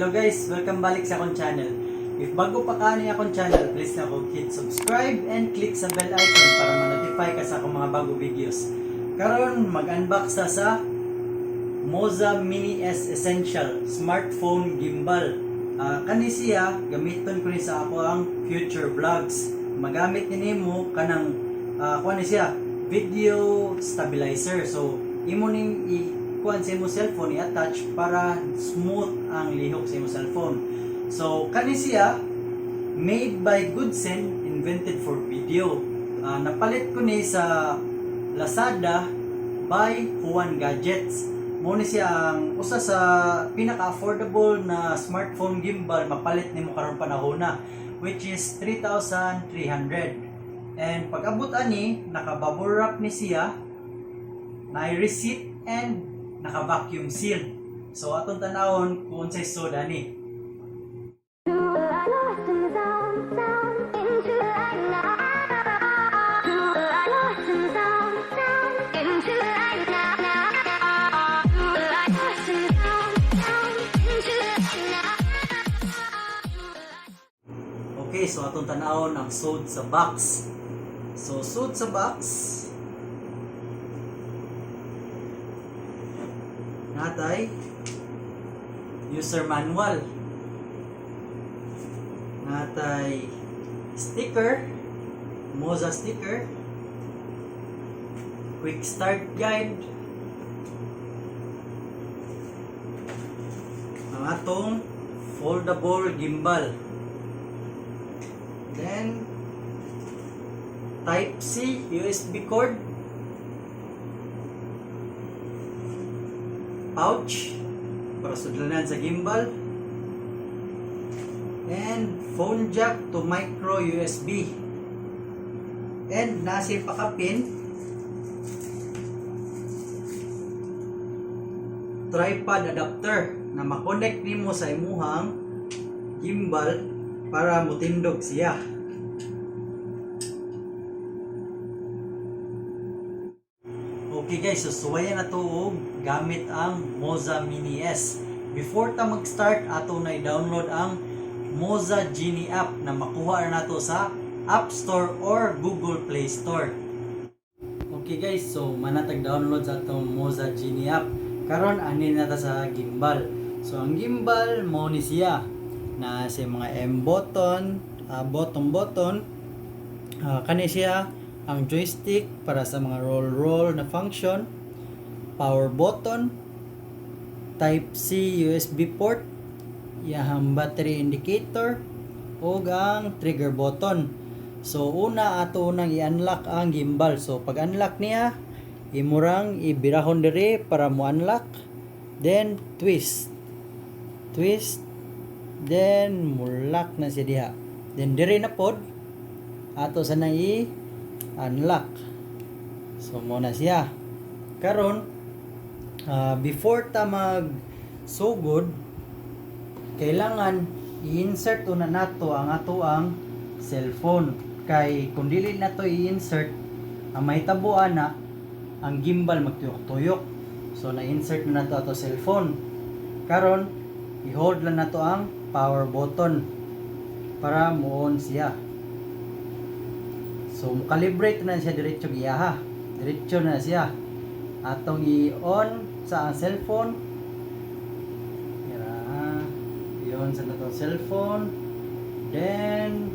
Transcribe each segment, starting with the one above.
Hello guys, welcome balik sa akong channel. If bago pa ka niya akong channel, please na ko hit subscribe and click sa bell icon para ma-notify ka sa akong mga bago videos. Karon mag-unbox sa Moza Mini S Essential Smartphone Gimbal. Kani siya gamiton ko ni sa ako ang future vlogs. Magamit ni mo kanang kuan ni siya video stabilizer. So imo ning kuan sa imo cellphone i-attach para smooth ang lihok sa imo cellphone. So kani siya made by Gudzen, invented for video. Napalit ko ni sa Lazada by Juan Gadgets. Mo ni siya ang usa sa pinaka-affordable na smartphone gimbal mapalit nimo karon panahon na, which is 3,300. And pag abot ani naka-bubble wrap ni siya, na receipt and naka-vacuum seal. So atong tanawon kung unsay soda ni. Okay, so atong tanawon ang sod sa box. So sod sa box natay user manual, natay sticker, Moza sticker, quick start guide, ang atong foldable gimbal, then type C USB cord, pouch para sudlanan sa gimbal, and phone jack to micro USB, and nasi pakapin tripod adapter na makonect nimo sa imuhang gimbal para mutindog siya. Okay guys, so suwayan na to og gamit ang Moza Mini S. Before ta mag-start, ato na i-download ang Moza Genie app na makuha na nato sa App Store or Google Play Store. Okay guys, so manatag download sa atong Moza Genie app. Karon ani na ta sa gimbal. So ang gimbal mo ni siya na sa mga M button, button, kani siya ang joystick para sa mga roll na function, power button, type C USB port, iyahang battery indicator, ug ang trigger button. So una ato nang i-unlock ang gimbal. So pag unlock niya, imurang ibirahon diri para mo unlock, then twist, then mulak na siya diha, then diri na pod ato sa nang unlock. So mo na siya karon. Before ta mag sugod, kailangan i-insert una nato ang ato ang cellphone, kay kung dili nato i-insert ang mahitabuan na ang gimbal magtuyok-tuyok. So na-insert na nato ato cellphone. Karon i-hold lang nato ang power button para mo-on siya. So calibrate na siya diretso giyaha. Diretso na siya. Atong i-on sa ang cellphone. I-on sa natong cellphone. Then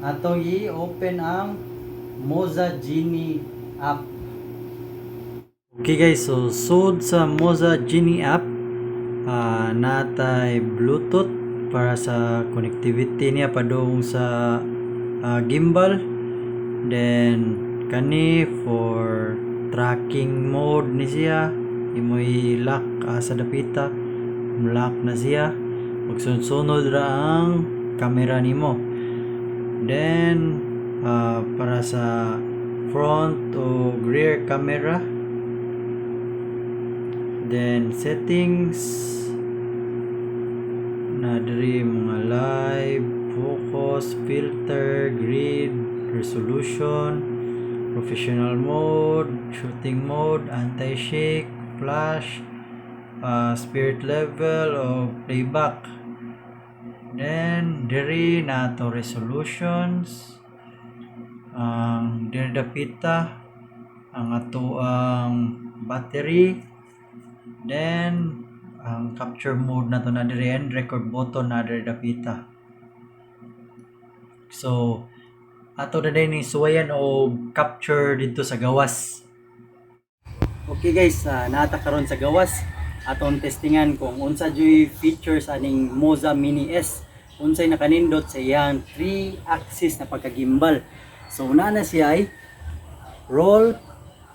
atong i-open ang Moza Genie app. Okay guys, so sud sa Moza Genie app, natay Bluetooth para sa connectivity niya padung sa gimbal. Then kani for tracking mode ni siya, imoy lock sa dapita, lock na siya, magsunod ra ang camera nimo. Then para sa front o rear camera, then settings na diri mga live, focus, filter, grid, resolution, professional mode, shooting mode, anti-shake, flash, spirit level o playback. Then diri na to resolutions, ang diri dapita ang ato ang battery, then ang capture mode na to na diri and record button na diri dapita. So ato na din ni suwayan o capture dito sa gawas. Okay guys, naata karon sa gawas aton testingan kung unsa joy features aning Moza Mini S, unsay nakanindot sa iyang 3-axis na pagka-gimbal. So una na siya ay roll,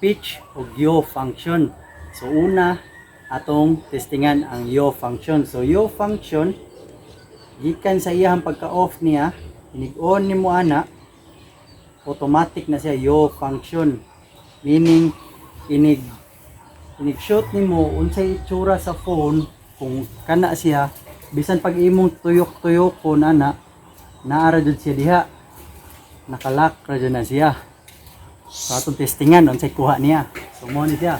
pitch ug yaw function. So una atong testingan ang yaw function. So yaw function gikan sa iyang pagka-off niya, inig-on nimo ana, automatic na siya yaw function. Meaning inig-shoot nimo unsay itsura sa phone kung kana siya, bisan pag imong tuyok-tuyok ko ana, naara jud siya diha. Nakalock ra jud na siya. So atong testingan unsay kuha niya. So mo ni siya.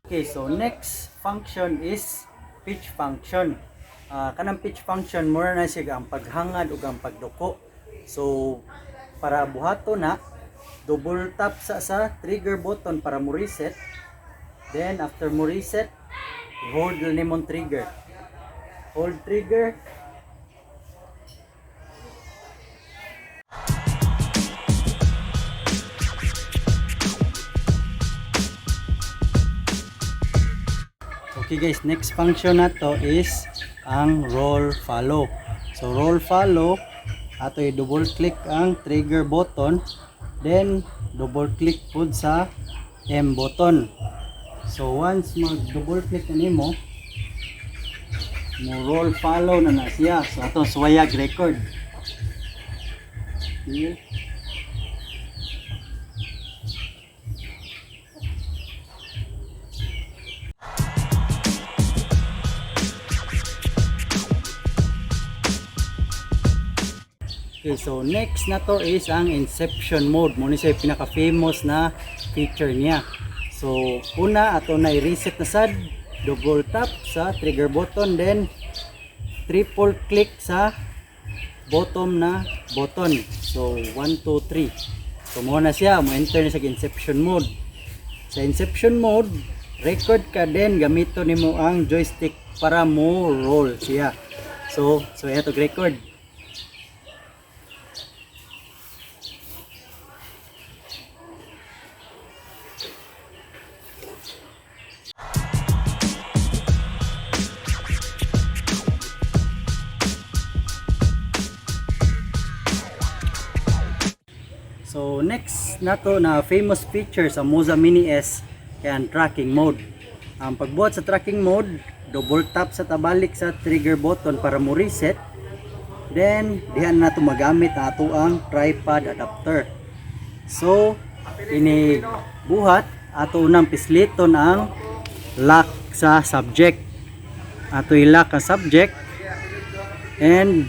Okay, so next function is pitch function. Kanang pitch function mura na siya ang paghangad ug ang pagduko. So para buhato na, double tap sa trigger button para mo reset. Then after mo reset, hold lang nimong trigger. Hold trigger. Okay guys, next function na to is ang roll follow. So roll follow, ato i-double click ang trigger button, then double click pud sa M button. So once mag-double click na nimo, mo roll follow na siya. So ato swayag record. Okay. Okay, so next na to is ang inception mode. Muna siya yung pinaka-famous na feature niya. So, una, ato na i-reset na sad. Double tap sa trigger button, then triple click sa bottom na button. So, 1, 2, 3. So, muna siya. Mo-enter na sa inception mode. Sa inception mode, record ka din. Gamito nimo ang joystick para mo roll siya. So ito record. So next na to na famous feature sa Moza Mini S kaya ang tracking mode. Ang pagbuhat sa tracking mode, double tap sa tabalik sa trigger button para mo reset. Then dihan na to magamit ato ang tripod adapter. So ini buhat ato unang pisliton ang lock sa subject. Ato i-lock ang subject, and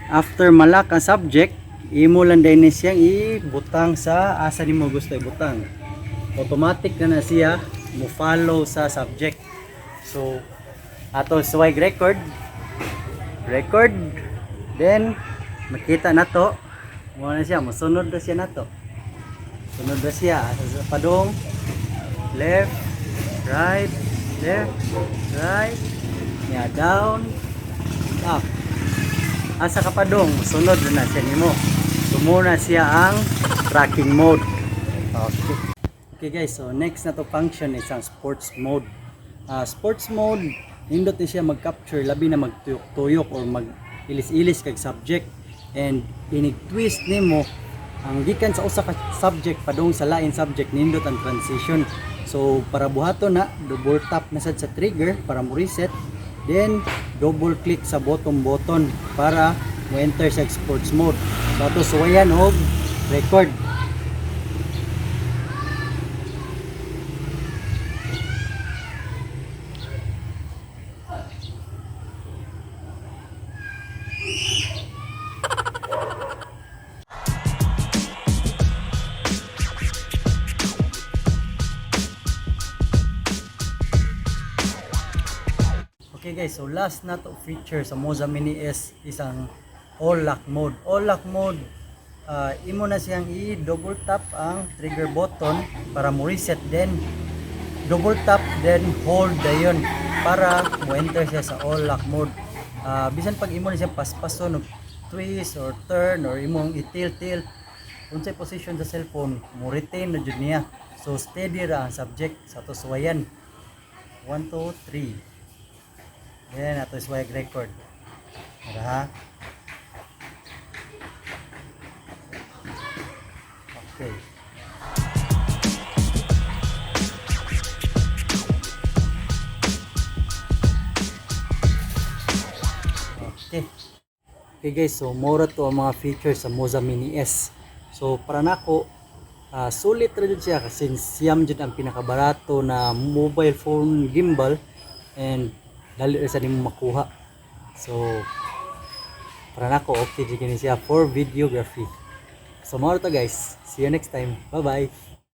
after malak ang subject, imo lang din siyang ibutang sa asa nimo gusto ibutang. Automatic na siya mo follow sa subject. So ato swag record, then makita na to mo na siya, masunod na siya na to. Sunod na siya sa padong left, right, yeah, down, up. Asa ka pa dong, sunod na siya nimo. Sumuna siya ang tracking mode. Okay guys, so next na to function is ang sports mode. Sports mode, nindot ni siya mag-capture labi na magtuyok-tuyok or mag-ilis-ilis kag subject, and inig-twist nimo ang gikan sa usa ka subject padung sa lain subject, nindot ang transition. So para buhato na, double tap na sad sa trigger para mo reset, then double click sa bottom button para mo enter sa sports mode. So ato suwayan og record. guys, so last na to feature sa Moza Mini S isang all lock mode. All lock mode, imo na siyang i-double tap ang trigger button para mo reset, then double tap then hold dayon para mo enter siya sa all lock mode. Bisan pag imo na siya paspason og twist or turn or imong i-tilt unsay position sa cellphone mo retain na jud niya. So steady ra ang subject sa to suwayan. 1 2 3. Then ato suway record. Ara ha. Okay. Okay guys, so mora to ang mga features sa Moza Mini S. So para nako, sulit ra jud siya kasi siyam jud ang pinakabarato na mobile phone gimbal and dali ra sa nimo makuha. So para nako okay jud kini siya for videography. So mora to guys. See you next time. Bye bye.